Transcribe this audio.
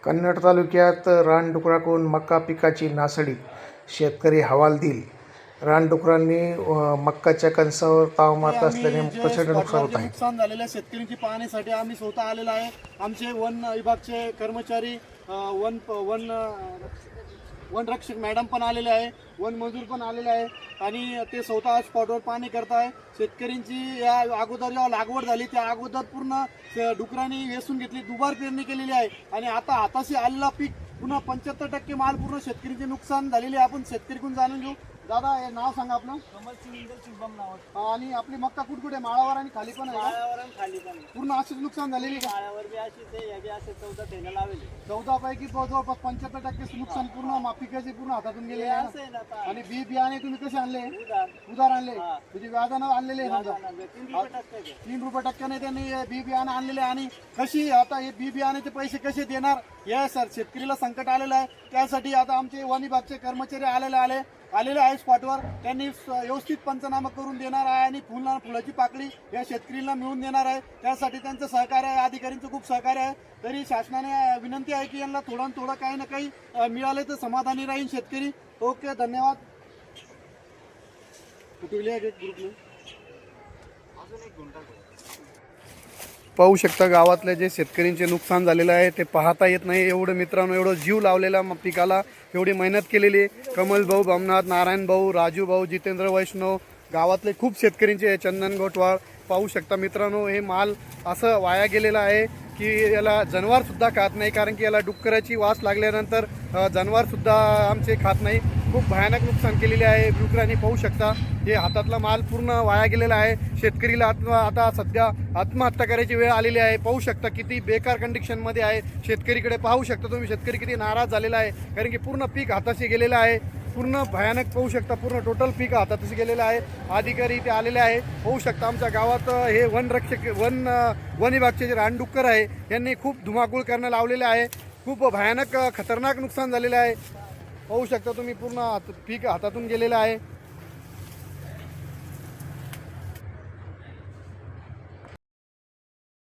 कन्नड तालुक्यात रानडुकराकडून मका पिकाची नासाडी, शेतकरी हवालदिल. रानडुकरांनी मक्काच्या कणसावर ताव मारत असल्याने प्रचंड नुकसान होत आहे. नुकसान झालेल्या शेतकऱ्यांची पाहण्यासाठी आम्ही स्वतः आलेलो आहे. आमचे वन विभागचे कर्मचारी, वन रक्षक मॅडम पण आलेले आहे, वन मजूर पण आलेले आहे आणि ते स्वतः स्पॉटवर पाहणी करताय. शेतकऱ्यांची या अगोदर जेव्हा लागवड झाली त्या अगोदर पूर्ण डुकरांनी वेसून घेतली, दुबार पेरणी केलेली आहे आणि आता हाताशी आलेला पीक पुन्हा 75% माल पूर्ण शेतकऱ्यांचे नुकसान झालेले. आपण शेतकरीकडून जाणून घेऊ. दादा, हे नाव सांगा आपलं. कमल शुभम नाव. आणि आपली मक्का कुठकुठे माळावर आणि खाली पण आहे का? माळ्यावर आणि खाली पण. पूर्ण अशीच नुकसान झालेली का? माळ्यावर बी अशीच आहे, या बी असे 14 ठेंगा लावले. 14 पैकी जवळपास 75% नुकसान पूर्ण पिकाचे पूर्ण हातातून गेले हे आहे असं आहे ना आता. आणि बी बियाणे तुम्ही कसे आणले? उधार. उधार आणले, हा. म्हणजे व्याजानं आणलेले आहे समजा. व्याजानं 3 रुपये टक्के घे. 3 रुपये टक्क्याने त्यांनी बी बियाणं आणलेले. आणि कशी आता हे बी बियाण्याचे पैसे कसे देणार या शेतकरीला संकट आलेलं आहे. त्यासाठी आता आमचे वन विभागचे कर्मचारी आलेले आहे स्पॉटवर. त्यांनी व्यवस्थित पंचनामा करून देणार आहे आणि फुलाची पाकळी या शेतकरीला मिळवून देणार आहे. त्यासाठी त्यांचं सहकार्य आहे, अधिकाऱ्यांचं खूप सहकार्य आहे. तरी शासनाने विनंती आहे की यांना थोडं काही ना काही मिळाले तर समाधानी राहील शेतकरी. ओके, धन्यवाद. पाहू शकता गावातले जे शेतकऱ्यांचे नुकसान झालेलं आहे ते पाहता येत नाही. एवढं मित्रांनो, एवढं जीव लावलेला पिकाला, एवढी मेहनत केलेली. कमल भाऊ भामनाथ, नारायण भाऊ, राजू भाऊ, जितेंद्र वैष्णव, गावातले खूप शेतकऱ्यांचे, चंदन गोटवाळ. पाहू शकता मित्रांनो, हे माल असं वाया गेलेला आहे की याला जनावरसुद्धा खात नाही, कारण की याला डुक्कराची वास लागल्यानंतर जनावरसुद्धा आमचे खात नाही. खूप भयानक नुकसान केलेले आहे डुकरांनी. पाहू शकता हे हातातला माल पूर्ण वाया गेलेला आहे. शेतकरीला आता सध्या आत्महत्या करायची वेळ आलेली आहे. पाहू शकता किती बेकार कंडिशनमध्ये आहे. शेतकरीकडे पाहू शकता तुम्ही, शेतकरी किती नाराज झालेला आहे, कारण की पूर्ण पीक हाताशी गेलेलं आहे. पूर्ण भयानक पाहू शकता, पूर्ण टोटल पीक हातातच गेलेलं आहे. अधिकारी इथे आलेले आहे. पाहू शकता आमच्या गावात हे वन विभागचे जे रानडुक्कर आहे यांनी खूप धुमाकूळ करणं लावलेलं आहे. खूप भयानक खतरनाक नुकसान झालेलं आहे. पाहू शकता तुम्ही, पूर्ण पीक हातातून गेलेलं आहे.